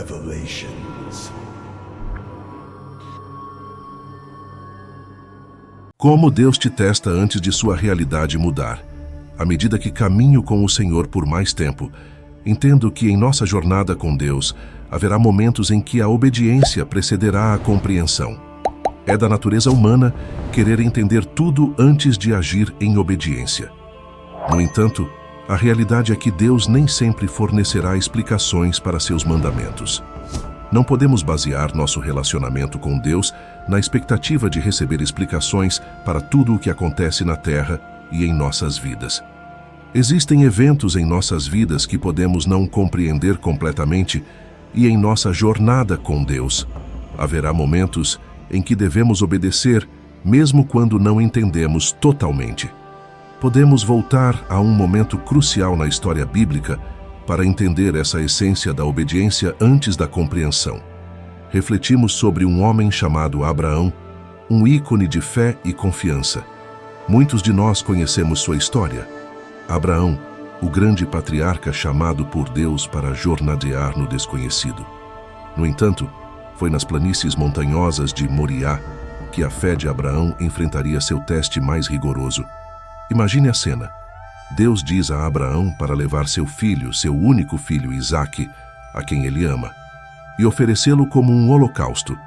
Revelations. Como Deus te testa antes de sua realidade mudar. À medida que caminho com o Senhor por mais tempo, entendo que em nossa jornada com Deus haverá momentos em que a obediência precederá a compreensão. É da natureza humana querer entender tudo antes de agir em obediência. No entanto, a realidade é que Deus nem sempre fornecerá explicações para seus mandamentos. Não podemos basear nosso relacionamento com Deus na expectativa de receber explicações para tudo o que acontece na Terra e em nossas vidas. Existem eventos em nossas vidas que podemos não compreender completamente, e em nossa jornada com Deus haverá momentos em que devemos obedecer, mesmo quando não entendemos totalmente. Podemos voltar a um momento crucial na história bíblica para entender essa essência da obediência antes da compreensão. Refletimos sobre um homem chamado Abraão, um ícone de fé e confiança. Muitos de nós conhecemos sua história. Abraão, o grande patriarca chamado por Deus para jornadear no desconhecido. No entanto, foi nas planícies montanhosas de Moriá que a fé de Abraão enfrentaria seu teste mais rigoroso. Imagine a cena. Deus diz a Abraão para levar seu filho, seu único filho, Isaque, a quem ele ama, e oferecê-lo como um holocausto.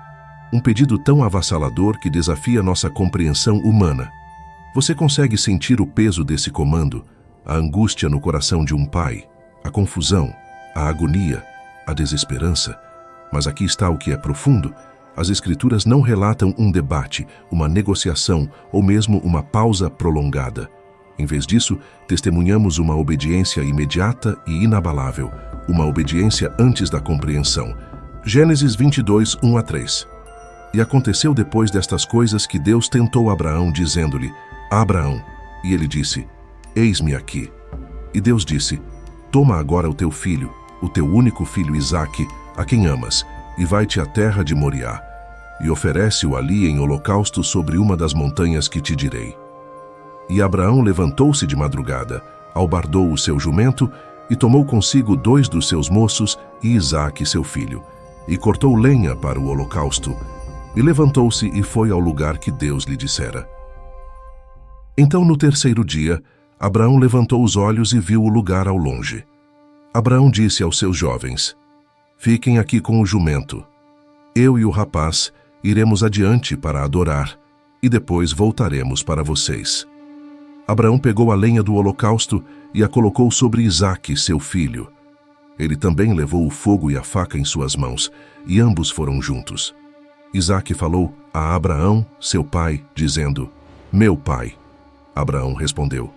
Um pedido tão avassalador que desafia nossa compreensão humana. Você consegue sentir o peso desse comando, a angústia no coração de um pai, a confusão, a agonia, a desesperança? Mas aqui está o que é profundo. As Escrituras não relatam um debate, uma negociação ou mesmo uma pausa prolongada. Em vez disso, testemunhamos uma obediência imediata e inabalável, uma obediência antes da compreensão. Gênesis 22, 1-3. E aconteceu depois destas coisas que Deus tentou Abraão, dizendo-lhe: Abraão. E ele disse: Eis-me aqui. E Deus disse: Toma agora o teu filho, o teu único filho Isaque, a quem amas, e vai-te à terra de Moriá, e oferece-o ali em holocausto sobre uma das montanhas que te direi. E Abraão levantou-se de madrugada, albardou o seu jumento, e tomou consigo 2 dos seus moços e Isaque seu filho, e cortou lenha para o holocausto, e levantou-se e foi ao lugar que Deus lhe dissera. Então, no terceiro dia, Abraão levantou os olhos e viu o lugar ao longe. Abraão disse aos seus jovens: Fiquem aqui com o jumento. Eu e o rapaz iremos adiante para adorar, e depois voltaremos para vocês. Abraão pegou a lenha do holocausto e a colocou sobre Isaque, seu filho. Ele também levou o fogo e a faca em suas mãos, e ambos foram juntos. Isaque falou a Abraão, seu pai, dizendo: Meu pai. Abraão respondeu: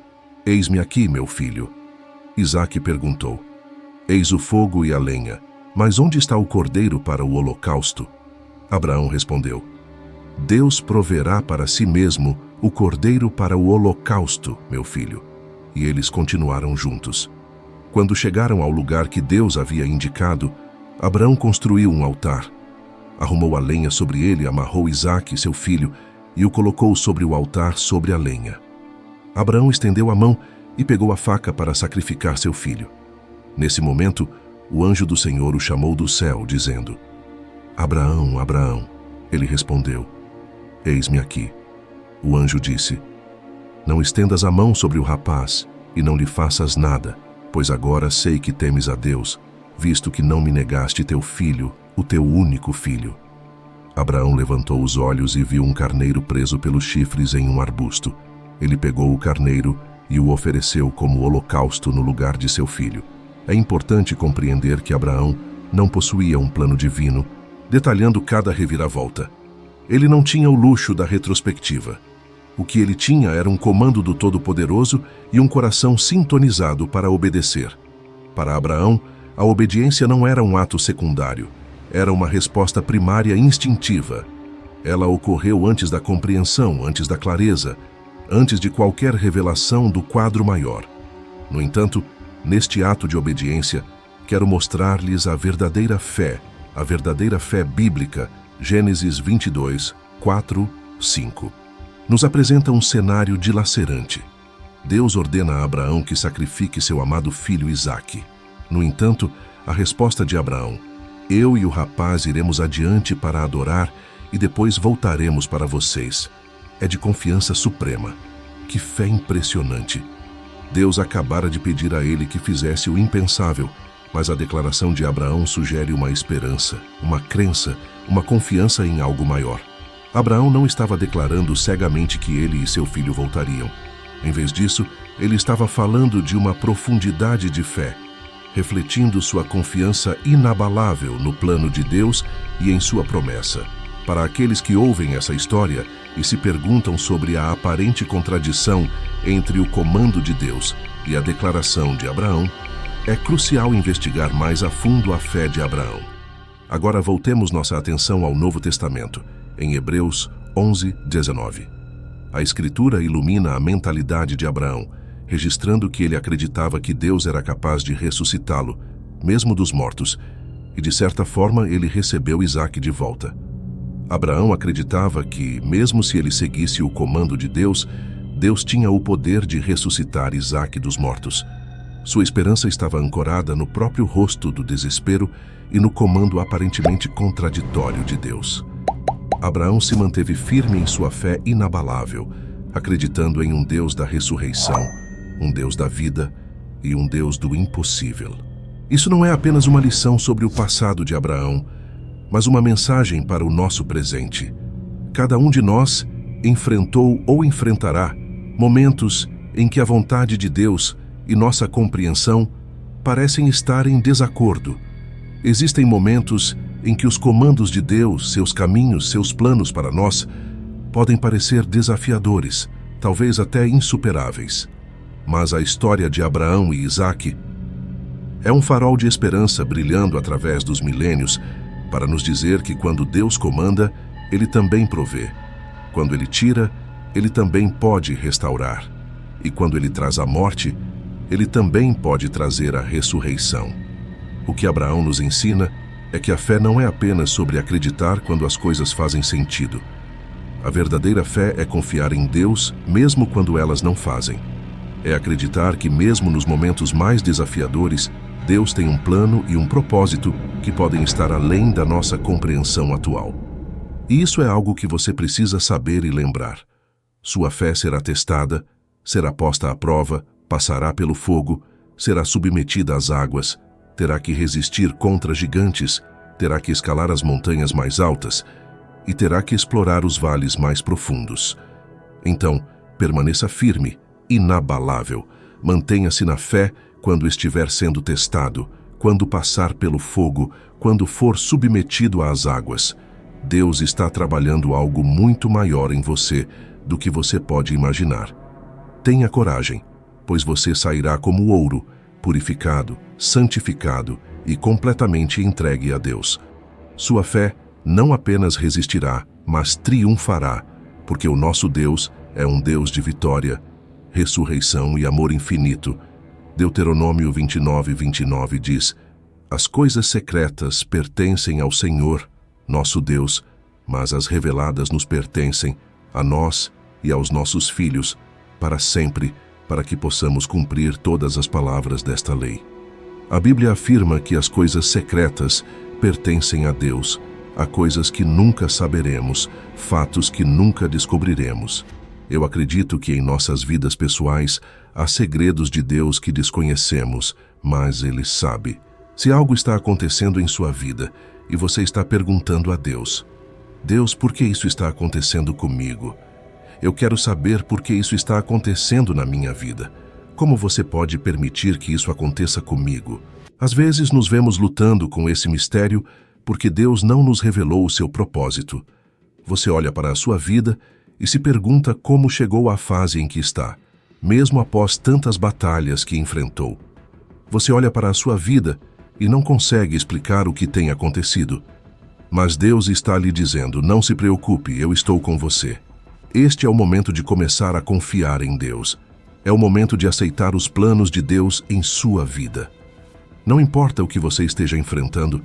Eis-me aqui, meu filho. Isaque perguntou: Eis o fogo e a lenha, mas onde está o cordeiro para o holocausto? Abraão respondeu: Deus proverá para si mesmo o cordeiro para o holocausto, meu filho. E eles continuaram juntos. Quando chegaram ao lugar que Deus havia indicado, Abraão construiu um altar. Arrumou a lenha sobre ele, amarrou Isaque, seu filho, e o colocou sobre o altar sobre a lenha. Abraão estendeu a mão e pegou a faca para sacrificar seu filho. Nesse momento, o anjo do Senhor o chamou do céu, dizendo: Abraão, Abraão. Ele respondeu: Eis-me aqui. O anjo disse: Não estendas a mão sobre o rapaz e não lhe faças nada, pois agora sei que temes a Deus, visto que não me negaste teu filho, o teu único filho. Abraão levantou os olhos e viu um carneiro preso pelos chifres em um arbusto. Ele pegou o carneiro e o ofereceu como holocausto no lugar de seu filho. É importante compreender que Abraão não possuía um plano divino, detalhando cada reviravolta. Ele não tinha o luxo da retrospectiva. O que ele tinha era um comando do Todo-Poderoso e um coração sintonizado para obedecer. Para Abraão, a obediência não era um ato secundário, era uma resposta primária instintiva. Ela ocorreu antes da compreensão, antes da clareza, antes de qualquer revelação do quadro maior. No entanto, neste ato de obediência, quero mostrar-lhes a verdadeira fé bíblica. Gênesis 22, 4, 5. Nos apresenta um cenário dilacerante. Deus ordena a Abraão que sacrifique seu amado filho Isaque. No entanto, a resposta de Abraão: Eu e o rapaz iremos adiante para adorar e depois voltaremos para vocês. É de confiança suprema. Que fé impressionante! Deus acabara de pedir a ele que fizesse o impensável, mas a declaração de Abraão sugere uma esperança, uma crença, uma confiança em algo maior. Abraão não estava declarando cegamente que ele e seu filho voltariam. Em vez disso, ele estava falando de uma profundidade de fé, refletindo sua confiança inabalável no plano de Deus e em sua promessa. Para aqueles que ouvem essa história e se perguntam sobre a aparente contradição entre o comando de Deus e a declaração de Abraão, é crucial investigar mais a fundo a fé de Abraão. Agora voltemos nossa atenção ao Novo Testamento, em Hebreus 11:19. A Escritura ilumina a mentalidade de Abraão, registrando que ele acreditava que Deus era capaz de ressuscitá-lo, mesmo dos mortos, e de certa forma ele recebeu Isaque de volta. Abraão acreditava que, mesmo se ele seguisse o comando de Deus, Deus tinha o poder de ressuscitar Isaque dos mortos. Sua esperança estava ancorada no próprio rosto do desespero e no comando aparentemente contraditório de Deus. Abraão se manteve firme em sua fé inabalável, acreditando em um Deus da ressurreição, um Deus da vida e um Deus do impossível. Isso não é apenas uma lição sobre o passado de Abraão, mas uma mensagem para o nosso presente. Cada um de nós enfrentou ou enfrentará momentos em que a vontade de Deus e nossa compreensão parecem estar em desacordo. Existem momentos em que os comandos de Deus, seus caminhos, seus planos para nós, podem parecer desafiadores, talvez até insuperáveis. Mas a história de Abraão e Isaque é um farol de esperança brilhando através dos milênios para nos dizer que quando Deus comanda, Ele também provê. Quando Ele tira, Ele também pode restaurar. E quando Ele traz a morte, Ele também pode trazer a ressurreição. O que Abraão nos ensina é que a fé não é apenas sobre acreditar quando as coisas fazem sentido. A verdadeira fé é confiar em Deus mesmo quando elas não fazem. É acreditar que mesmo nos momentos mais desafiadores, Deus tem um plano e um propósito que podem estar além da nossa compreensão atual. E isso é algo que você precisa saber e lembrar. Sua fé será testada, será posta à prova, passará pelo fogo, será submetida às águas, terá que resistir contra gigantes, terá que escalar as montanhas mais altas e terá que explorar os vales mais profundos. Então, permaneça firme, inabalável, mantenha-se na fé quando estiver sendo testado, quando passar pelo fogo, quando for submetido às águas. Deus está trabalhando algo muito maior em você do que você pode imaginar. Tenha coragem, pois você sairá como ouro, purificado, santificado e completamente entregue a Deus. Sua fé não apenas resistirá, mas triunfará, porque o nosso Deus é um Deus de vitória, ressurreição e amor infinito. Deuteronômio 29:29 diz: As coisas secretas pertencem ao Senhor, nosso Deus, mas as reveladas nos pertencem, a nós e aos nossos filhos, para sempre, para que possamos cumprir todas as palavras desta lei. A Bíblia afirma que as coisas secretas pertencem a Deus, há coisas que nunca saberemos, fatos que nunca descobriremos. Eu acredito que em nossas vidas pessoais há segredos de Deus que desconhecemos, mas Ele sabe. Se algo está acontecendo em sua vida e você está perguntando a Deus: Deus, por que isso está acontecendo comigo? Eu quero saber por que isso está acontecendo na minha vida. Como você pode permitir que isso aconteça comigo? Às vezes nos vemos lutando com esse mistério porque Deus não nos revelou o seu propósito. Você olha para a sua vida e se pergunta como chegou à fase em que está, mesmo após tantas batalhas que enfrentou. Você olha para a sua vida e não consegue explicar o que tem acontecido. Mas Deus está lhe dizendo: não se preocupe, eu estou com você. Este é o momento de começar a confiar em Deus. É o momento de aceitar os planos de Deus em sua vida. Não importa o que você esteja enfrentando,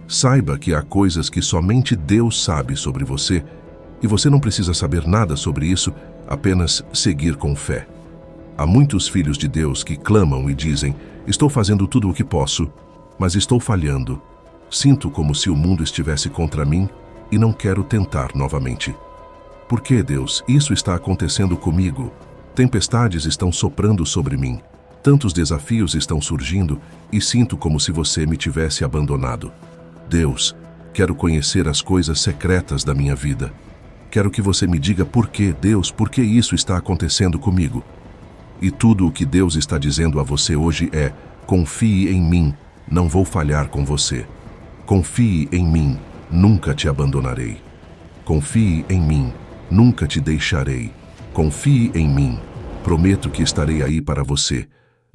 saiba que há coisas que somente Deus sabe sobre você, e você não precisa saber nada sobre isso, apenas seguir com fé. Há muitos filhos de Deus que clamam e dizem: estou fazendo tudo o que posso, mas estou falhando. Sinto como se o mundo estivesse contra mim e não quero tentar novamente. Por que, Deus, isso está acontecendo comigo? Tempestades estão soprando sobre mim. Tantos desafios estão surgindo e sinto como se você me tivesse abandonado. Deus, quero conhecer as coisas secretas da minha vida. Quero que você me diga por que, Deus, por que isso está acontecendo comigo. E tudo o que Deus está dizendo a você hoje é: confie em mim, não vou falhar com você. Confie em mim, nunca te abandonarei. Confie em mim, nunca te deixarei. Confie em mim, prometo que estarei aí para você.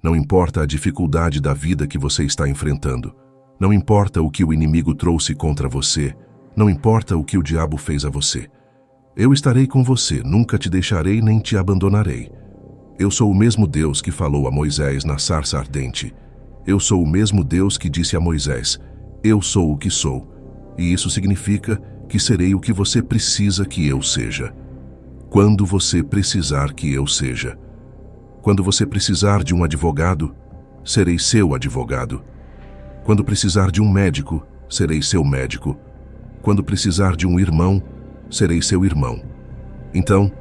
Não importa a dificuldade da vida que você está enfrentando. Não importa o que o inimigo trouxe contra você. Não importa o que o diabo fez a você. Eu estarei com você, nunca te deixarei nem te abandonarei. Eu sou o mesmo Deus que falou a Moisés na sarça ardente. Eu sou o mesmo Deus que disse a Moisés: eu sou o que sou. E isso significa que serei o que você precisa que eu seja. Quando você precisar que eu seja. Quando você precisar de um advogado, serei seu advogado. Quando precisar de um médico, serei seu médico. Quando precisar de um irmão, serei seu irmão. Então,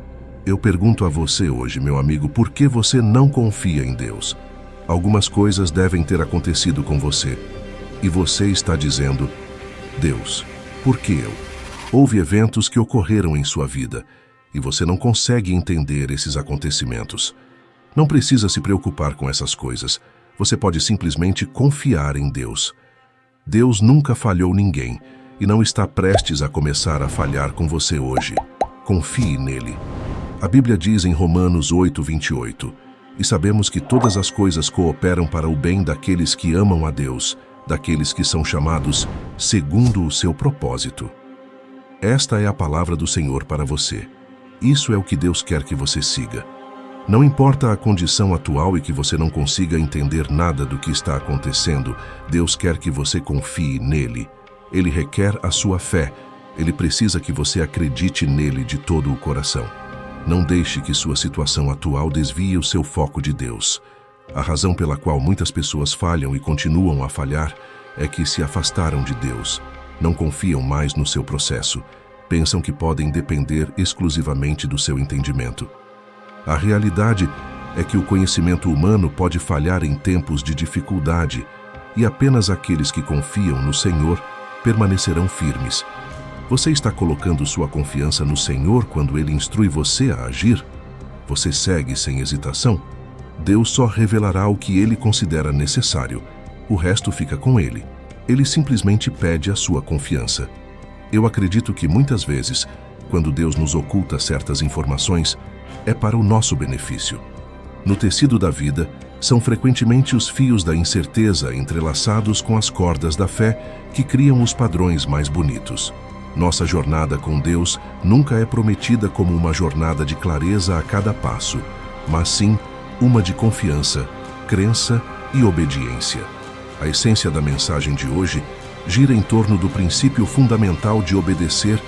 eu pergunto a você hoje, meu amigo, por que você não confia em Deus? Algumas coisas devem ter acontecido com você. E você está dizendo: Deus, por que eu? Houve eventos que ocorreram em sua vida, e você não consegue entender esses acontecimentos. Não precisa se preocupar com essas coisas. Você pode simplesmente confiar em Deus. Deus nunca falhou ninguém, e não está prestes a começar a falhar com você hoje. Confie nele. A Bíblia diz em Romanos 8:28, e sabemos que todas as coisas cooperam para o bem daqueles que amam a Deus, daqueles que são chamados segundo o seu propósito. Esta é a palavra do Senhor para você. Isso é o que Deus quer que você siga. Não importa a condição atual e que você não consiga entender nada do que está acontecendo, Deus quer que você confie nele. Ele requer a sua fé. Ele precisa que você acredite nele de todo o coração. Não deixe que sua situação atual desvie o seu foco de Deus. A razão pela qual muitas pessoas falham e continuam a falhar é que se afastaram de Deus. Não confiam mais no seu processo. Pensam que podem depender exclusivamente do seu entendimento. A realidade é que o conhecimento humano pode falhar em tempos de dificuldade e apenas aqueles que confiam no Senhor permanecerão firmes. Você está colocando sua confiança no Senhor quando Ele instrui você a agir? Você segue sem hesitação? Deus só revelará o que Ele considera necessário. O resto fica com Ele. Ele simplesmente pede a sua confiança. Eu acredito que muitas vezes, quando Deus nos oculta certas informações, é para o nosso benefício. No tecido da vida, são frequentemente os fios da incerteza entrelaçados com as cordas da fé que criam os padrões mais bonitos. Nossa jornada com Deus nunca é prometida como uma jornada de clareza a cada passo, mas sim uma de confiança, crença e obediência. A essência da mensagem de hoje gira em torno do princípio fundamental de obedecer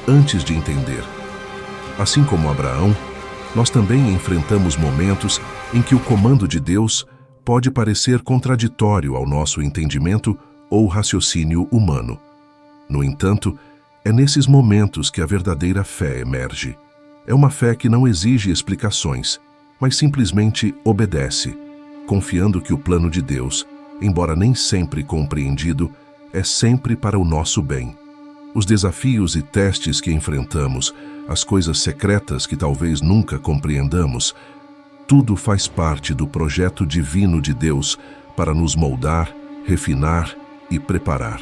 antes de entender. Assim como Abraão, nós também enfrentamos momentos em que o comando de Deus pode parecer contraditório ao nosso entendimento ou raciocínio humano. No entanto, é nesses momentos que a verdadeira fé emerge. É uma fé que não exige explicações, mas simplesmente obedece, confiando que o plano de Deus, embora nem sempre compreendido, é sempre para o nosso bem. Os desafios e testes que enfrentamos, as coisas secretas que talvez nunca compreendamos, tudo faz parte do projeto divino de Deus para nos moldar, refinar e preparar.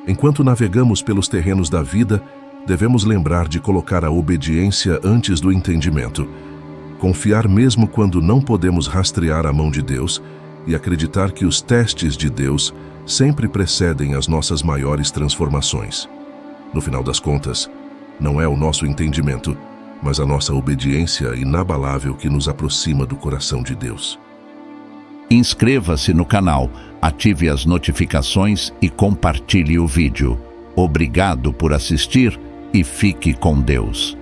Enquanto navegamos pelos terrenos da vida, devemos lembrar de colocar a obediência antes do entendimento, confiar mesmo quando não podemos rastrear a mão de Deus e acreditar que os testes de Deus sempre precedem as nossas maiores transformações. No final das contas, não é o nosso entendimento, mas a nossa obediência inabalável que nos aproxima do coração de Deus. Inscreva-se no canal, ative as notificações e compartilhe o vídeo. Obrigado por assistir e fique com Deus.